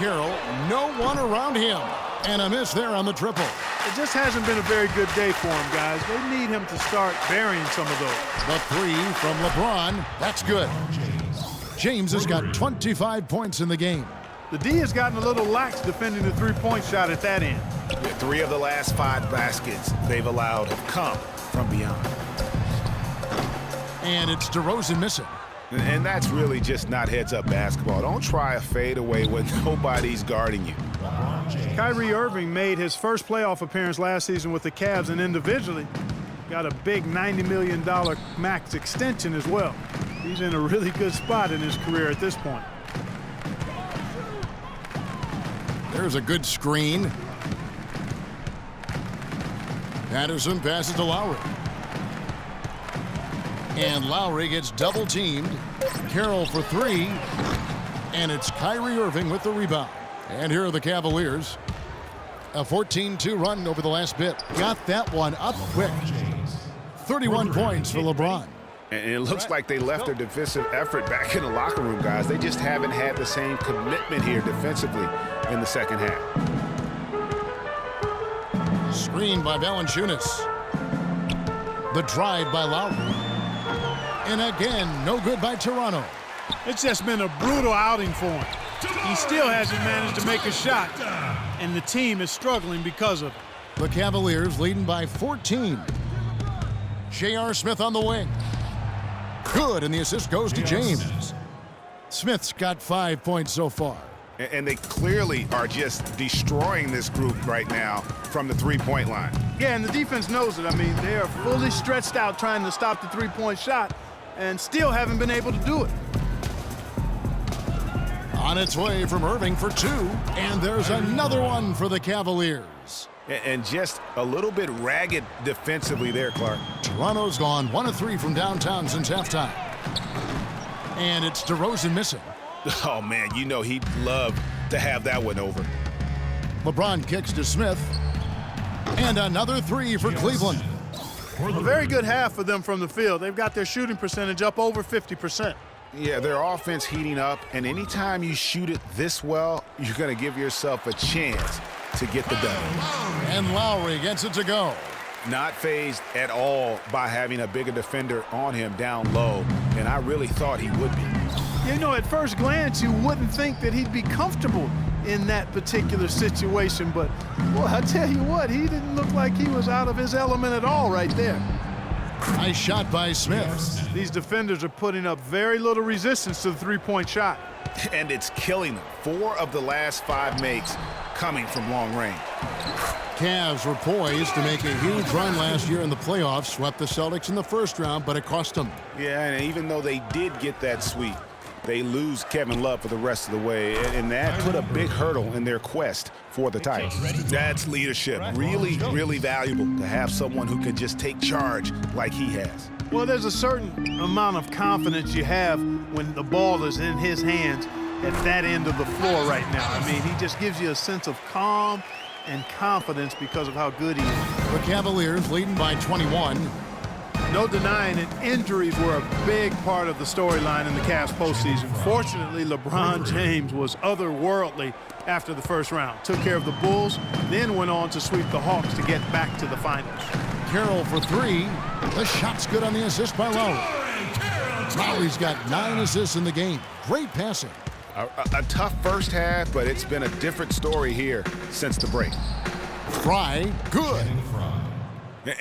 Carroll, no one around him. And a miss there on the triple. It just hasn't been a very good day for him, guys. They need him to start burying some of those. The three from LeBron. That's good. James has got 25 points in the game. The D has gotten a little lax defending the three-point shot at that end. Yeah, 3 of the last 5 baskets they've allowed have come from beyond. And it's DeRozan missing. And that's really just not heads-up basketball. Don't try a fadeaway when nobody's guarding you. Kyrie Irving made his first playoff appearance last season with the Cavs, and individually got a big $90 million max extension as well. He's in a really good spot in his career at this point. There's a good screen. Patterson passes to Lowry. And Lowry gets double-teamed. Carroll for 3. And it's Kyrie Irving with the rebound. And here are the Cavaliers. A 14-2 run over the last bit. Got that one up quick. 31 points for LeBron. And it looks like they left their defensive effort back in the locker room, guys. They just haven't had the same commitment here defensively in the second half. Screen by Valanciunas. The drive by Lowry. And again, no good by Toronto. It's just been a brutal outing for him. He still hasn't managed to make a shot, and the team is struggling because of it. The Cavaliers leading by 14. J.R. Smith on the wing. Good, and the assist goes to James. Smith's got 5 points so far. And they clearly are just destroying this group right now from the three-point line. Yeah, and the defense knows it. I mean, they are fully stretched out trying to stop the three-point shot and still haven't been able to do it. On its way from Irving for 2, and there's another one for the Cavaliers. And just a little bit ragged defensively there, Clark. Toronto's gone 1 of 3 from downtown since halftime. And it's DeRozan missing. Oh, man, you know he'd love to have that one over. LeBron kicks to Smith. And another 3 for Cleveland. A very good half for them from the field. They've got their shooting percentage up over 50%. Yeah, their offense heating up, and anytime you shoot it this well, you're going to give yourself a chance to get the dub. And Lowry gets it to go. Not fazed at all by having a bigger defender on him down low, and I really thought he would be. You know, at first glance, you wouldn't think that he'd be comfortable in that particular situation, but, boy, I tell you what, he didn't look like he was out of his element at all right there. Nice shot by Smith. These defenders are putting up very little resistance to the three-point shot. And it's killing them. 4 of the last 5 makes coming from long range. Cavs were poised to make a huge run last year in the playoffs. Swept the Celtics in the first round, but it cost them. Yeah, and even though they did get that sweep, they lose Kevin Love for the rest of the way, and that put a big hurdle in their quest for the title. That's leadership. Really, really valuable to have someone who can just take charge like he has. Well, there's a certain amount of confidence you have when the ball is in his hands at that end of the floor right now. I mean, he just gives you a sense of calm and confidence because of how good he is. The Cavaliers leading by 21. No denying it, injuries were a big part of the storyline in the Cavs postseason. Fortunately, LeBron James was otherworldly after the first round. Took care of the Bulls, then went on to sweep the Hawks to get back to the finals. Carroll for 3. The shot's good on the assist by Lowry. Lowry's got 9 assists in the game. Great passing. A tough first half, but it's been a different story here since the break. Fry, good.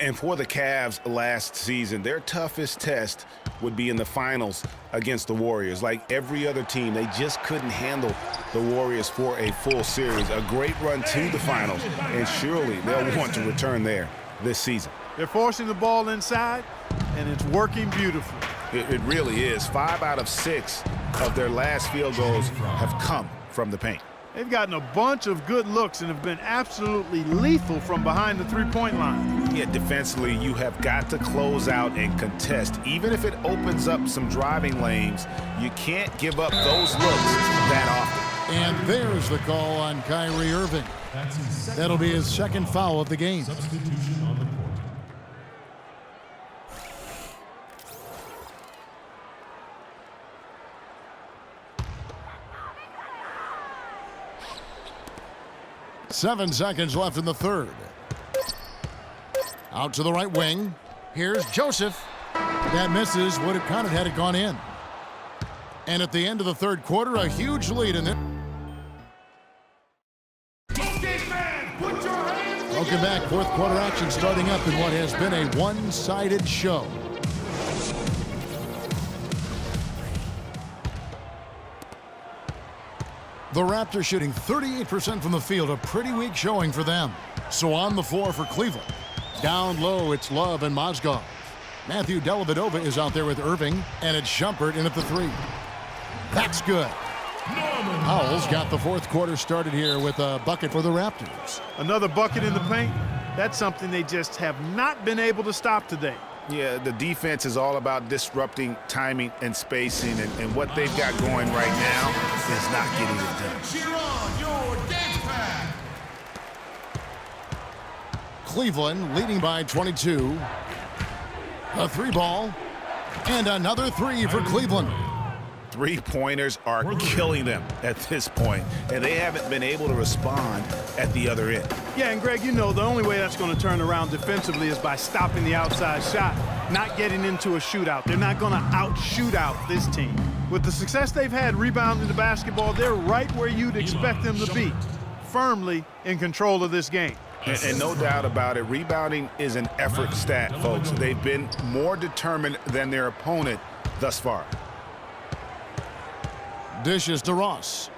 And for the Cavs last season, their toughest test would be in the finals against the Warriors. Like every other team, they just couldn't handle the Warriors for a full series. A great run to the finals, and surely they'll want to return there this season. They're forcing the ball inside, and it's working beautifully. It really is. 5 out of 6 of their last field goals have come from the paint. They've gotten a bunch of good looks and have been absolutely lethal from behind the three-point line. Yeah, defensively, you have got to close out and contest. Even if it opens up some driving lanes, you can't give up those looks that often. And there's the call on Kyrie Irving. That'll be his second foul of the game. 7 seconds left in the third. Out to the right wing. Here's Joseph. That misses. Would have counted had it gone in. And at the end of the third quarter, a huge lead in it. Welcome back. Fourth quarter action starting up in what has been a one-sided show. The Raptors shooting 38% from the field, a pretty weak showing for them. So on the floor for Cleveland. Down low, it's Love and Mozgov. Matthew Dellavedova is out there with Irving, and it's Shumpert in at the 3. That's good. Powell's got the fourth quarter started here with a bucket for the Raptors. Another bucket in the paint. That's something they just have not been able to stop today. Yeah, the defense is all about disrupting timing and spacing, and what they've got going right now is not getting it done. Cheer on your dance pad. Cleveland leading by 22. A 3 ball, and another 3 for Cleveland. Three-pointers are killing them at this point, and they haven't been able to respond at the other end. Yeah, and Greg, you know the only way that's going to turn around defensively is by stopping the outside shot, not getting into a shootout. They're not going to out-shoot out this team. With the success they've had rebounding the basketball, they're right where you'd expect them to be, firmly in control of this game. And no doubt about it, rebounding is an effort stat, folks. They've been more determined than their opponent thus far. Dishes to Ross.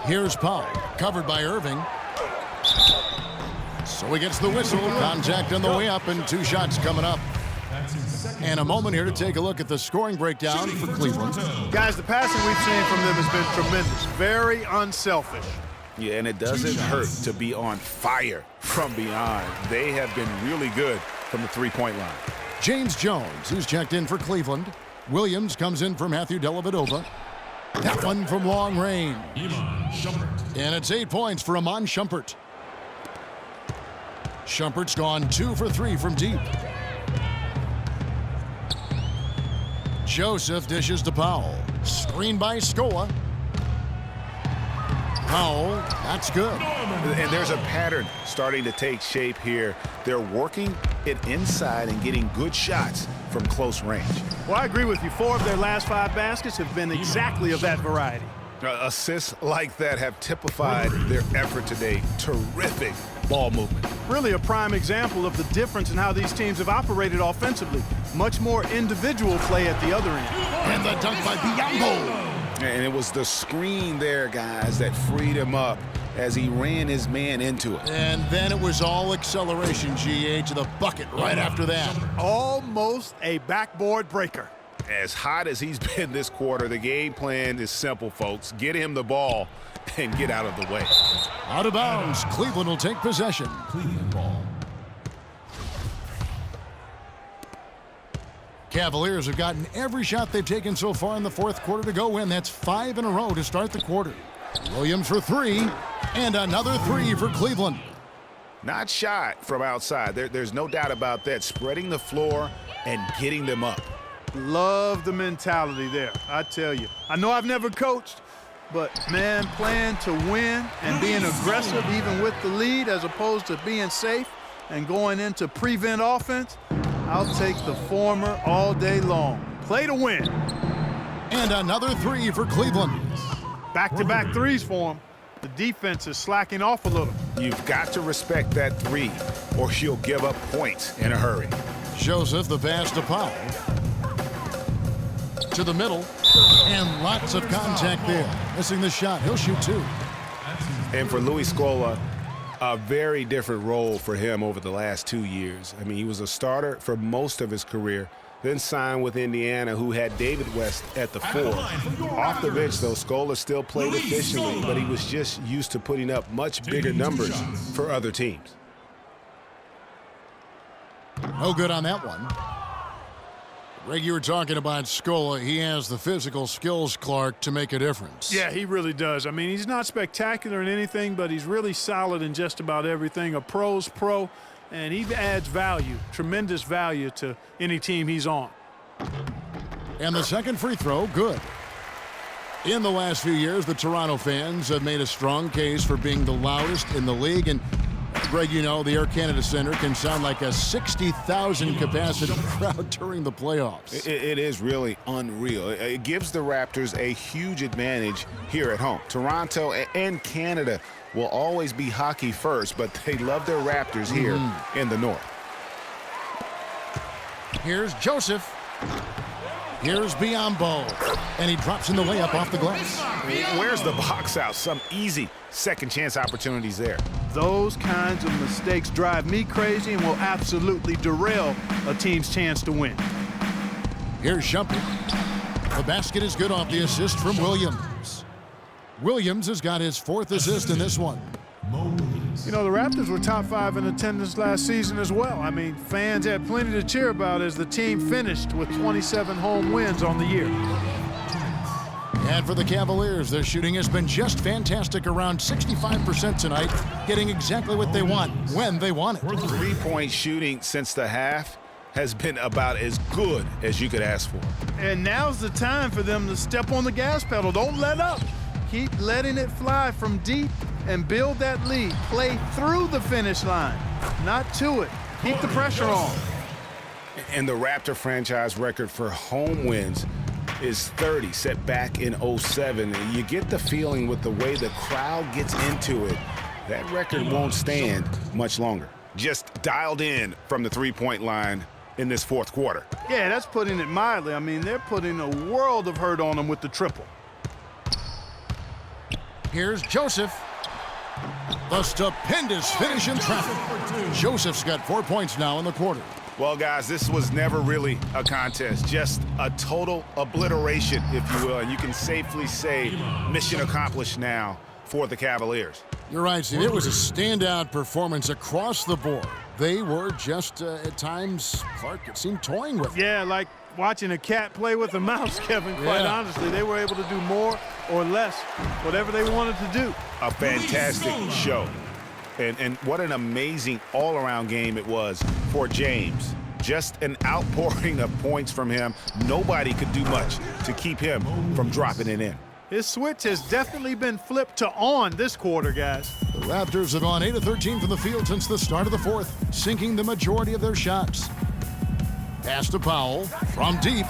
Here's Powell, covered by Irving. So he gets the whistle. Contact on the way up, and 2 shots coming up. And a moment here to take a look at the scoring breakdown for Cleveland. Guys, the passing we've seen from them has been tremendous. Very unselfish. Yeah, and it doesn't hurt to be on fire from beyond. They have been really good from the three-point line. James Jones, who's checked in for Cleveland. Williams comes in for Matthew Dellavedova. That one from long range. And it's 8 points for Iman Shumpert. Shumpert's gone 2 for 3 from deep. Joseph dishes to Powell. Screen by Scola. Powell, that's good. And there's a pattern starting to take shape here. They're working it inside and getting good shots from close range. Well, I agree with you. 4 of their last 5 baskets have been exactly of that variety. Assists like that have typified their effort today. Terrific ball movement. Really a prime example of the difference in how these teams have operated offensively. Much more individual play at the other end. And the dunk by Biyombo. And it was the screen there, guys, that freed him up as he ran his man into it. And then it was all acceleration, GA, to the bucket right after that. Almost a backboard breaker. As hot as he's been this quarter, the game plan is simple, folks. Get him the ball and get out of the way. Out of bounds. Cleveland will take possession. Cleveland ball. Cavaliers have gotten every shot they've taken so far in the fourth quarter to go in. That's 5 in a row to start the quarter. Williams for 3, and another 3 for Cleveland. Not shot from outside. There's no doubt about that. Spreading the floor and getting them up. Love the mentality there, I tell you. I know I've never coached, but, man, playing to win and being aggressive even with the lead as opposed to being safe and going into prevent offense, I'll take the former all day long. Play to win. And another 3 for Cleveland. Back-to-back threes for them. The defense is slacking off a little. You've got to respect that 3, or you'll give up points in a hurry. Joseph, the pass to Powell. To the middle, and lots of contact there. Missing the shot. He'll shoot 2. And for Luis Scola, a very different role for him over the last 2 years. I mean, he was a starter for most of his career, then signed with Indiana, who had David West at the 4. Off the bench, though, Scola still played efficiently, but he was just used to putting up much bigger numbers for other teams. No good on that one. Greg, you were talking about Scola. He has the physical skills, Clark, to make a difference. Yeah, he really does. I mean, he's not spectacular in anything, but he's really solid in just about everything. A pro's pro, and he adds value, tremendous value to any team he's on. And the second free throw, good. In the last few years, the Toronto fans have made a strong case for being the loudest in the league. And, Greg, you know, the Air Canada Centre can sound like a 60,000 capacity crowd during the playoffs. It is really unreal. It gives the Raptors a huge advantage here at home. Toronto and Canada will always be hockey first, but they love their Raptors here in the North. Here's Joseph. Here's Biyombo. And he drops in the layup off the glass. Where's the box out? Some easy second chance opportunities there. Those kinds of mistakes drive me crazy and will absolutely derail a team's chance to win. Here's Shumpert. The basket is good off the assist from Williams. Williams has got his 4th assist in this one. You know, the Raptors were top 5 in attendance last season as well. I mean, fans had plenty to cheer about as the team finished with 27 home wins on the year. And for the Cavaliers, their shooting has been just fantastic, around 65% tonight, getting exactly what they want when they want it. Three-point shooting since the half has been about as good as you could ask for. And now's the time for them to step on the gas pedal. Don't let up. Keep letting it fly from deep and build that lead. Play through the finish line, not to it. Keep the pressure on. And the Raptor franchise record for home wins is 30, set back in 07. And you get the feeling with the way the crowd gets into it, that record won't stand much longer. Just dialed in from the three-point line in this fourth quarter. Yeah, that's putting it mildly. I mean, they're putting a world of hurt on them with the triple. Here's Joseph. The stupendous finish in traffic. Joseph's got 4 points now in the quarter. Well, guys, this was never really a contest, just a total obliteration, if you will. And you can safely say mission accomplished now for the Cavaliers. You're right, Steve. It was a standout performance across the board. They were just, at times, Clark, it seemed toying with it. Yeah, like watching a cat play with a mouse, Kevin, quite honestly. They were able to do more or less, whatever they wanted to do. A fantastic show. And what an amazing all-around game it was for James. Just an outpouring of points from him. Nobody could do much to keep him from dropping it in. His switch has definitely been flipped to on this quarter, guys. The Raptors have gone 8 of 13 from the field since the start of the fourth, sinking the majority of their shots. Pass to Powell from deep.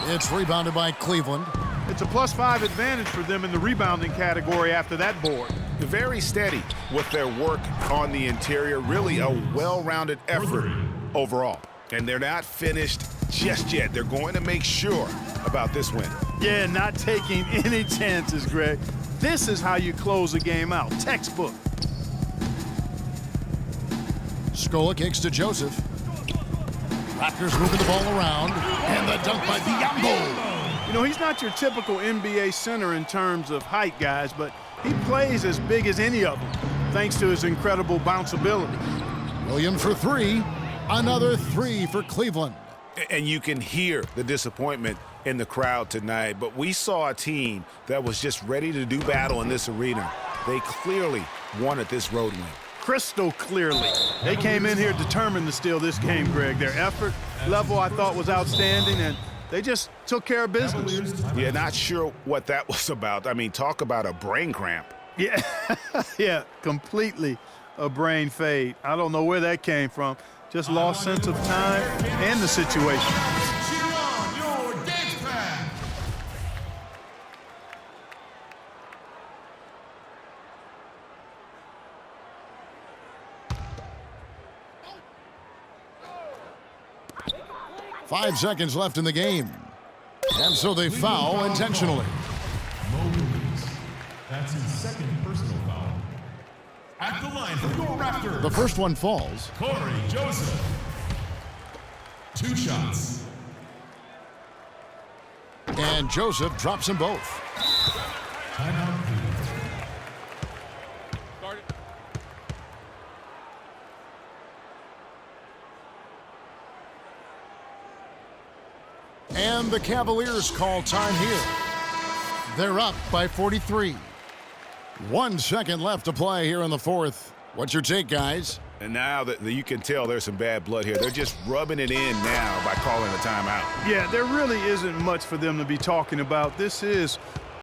It's rebounded by Cleveland. It's a +5 advantage for them in the rebounding category after that board. Very steady with their work on the interior. Really a well-rounded effort overall. And they're not finished just yet. They're going to make sure about this win. Yeah, not taking any chances, Greg. This is how you close a game out. Textbook. Scola kicks to Joseph. Raptors moving the ball around. And the dunk by Biyombo. You know, he's not your typical NBA center in terms of height, guys, but he plays as big as any of them, thanks to his incredible bounceability. Williams for 3. Another 3 for Cleveland. And you can hear the disappointment in the crowd tonight, but we saw a team that was just ready to do battle in this arena. They clearly wanted this road win. Crystal clearly. They came in here determined to steal this game, Greg. Their effort level, I thought, was outstanding, and they just took care of business. Yeah, not sure what that was about. I mean, talk about a brain cramp. Yeah, yeah, completely a brain fade. I don't know where that came from. Just lost sense of time and the situation. Cheer on your dance pad. Five seconds left in the game. And so they foul intentionally. That's his second personal foul. At the line for your Raptors, The first one falls. Corey Joseph. 2 shots. And Joseph drops them both. Timeout, please. And the Cavaliers call time here. They're up by 43. 1 second left to play here in the fourth. What's your take, guys? And now that you can tell there's some bad blood here. They're just rubbing it in now by calling a timeout. Yeah, there really isn't much for them to be talking about. This is